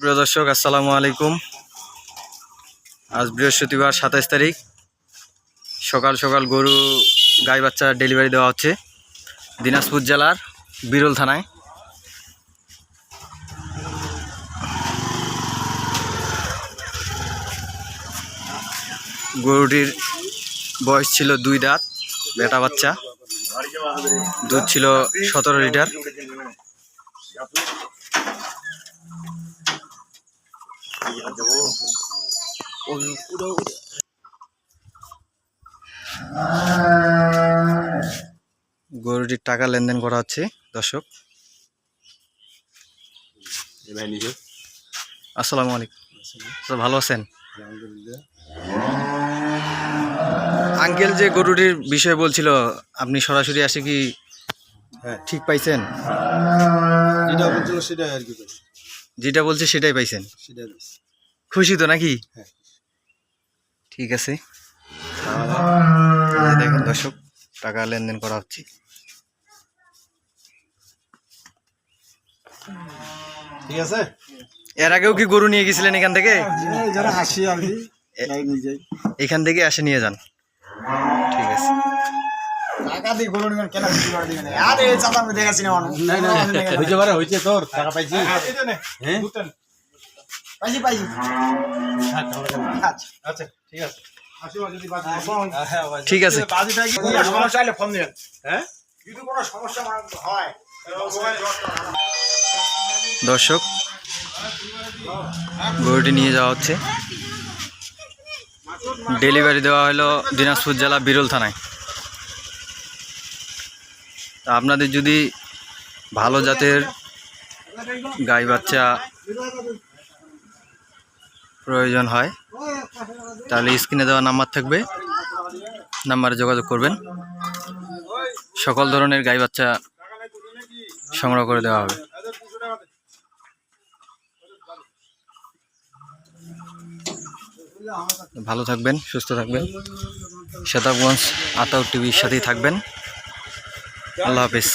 সুপ্রিয় দর্শক, আসসালামু আলাইকুম। আজ বৃহস্পতিবার 27 তারিখ সকাল সকাল গরু গাই বাচ্চা ডেলিভারি দেওয়া হচ্ছে দিনাজপুর জেলার বিরল থানায়। গরুটির বয়স ছিল 2 দাঁত, বেটা বাচ্চা, দুধ ছিল 17 লিটার। গরুটির টাকা লেনদেন করা হচ্ছে। দর্শক, আসসালামু আলাইকুম। ভালো আছেন আঙ্কেল? যে গরুটির বিষয়ে বলছিল, আপনি সরাসরি আসে কি ঠিক পাইছেন? যেটা বলছিল সেটাই আর কি, যেটা বলছে সেটাই পাইছেন? সেটাই। খুশি তো নাকি? হ্যাঁ। ঠিক আছে, দেখেন দর্শক, টাকা লেনদেন করা হচ্ছে। ঠিক আছে। এর আগেও কি গরু নিয়ে গেছিলেন এখান থেকে? যারা হাসি আর কি এখান থেকে আসে নিয়ে যান। ঠিক আছে। টাকা দিয়ে গরু নিবেন কেন? আরে চাচা আমি দেখাচ্ছি না মানুষ। হইতে পারে, হইছে তোর টাকা পাইছি। হ্যাঁ পাইছি পাইছি। আচ্ছা ঠিক আছে। ঠিক আছে। সমস্যা হলে ফোন দিবেন। হ্যাঁ, যদি কোনো সমস্যা হয়। দর্শক, গরুটি নিয়ে যাওয়া হচ্ছে, ডেলিভারি দেওয়া হলো দিনাজপুর জেলা বিরল থানায়। তা আপনাদের যদি ভালো জাতের গাই বাচ্চা প্রয়োজন হয় তাহলে স্ক্রিনে দেওয়া নাম্বার থাকবে, নাম্বারে যোগাযোগ করবেন। সকল ধরনের গাই বাচ্চা সংগ্রহ করে দেওয়া হবে। ভালো থাকবেন, সুস্থ থাকবেন। শতাবগঞ্জ আতাউর টিভির সাথেই থাকবেন। আল্লাহ হাফিজ।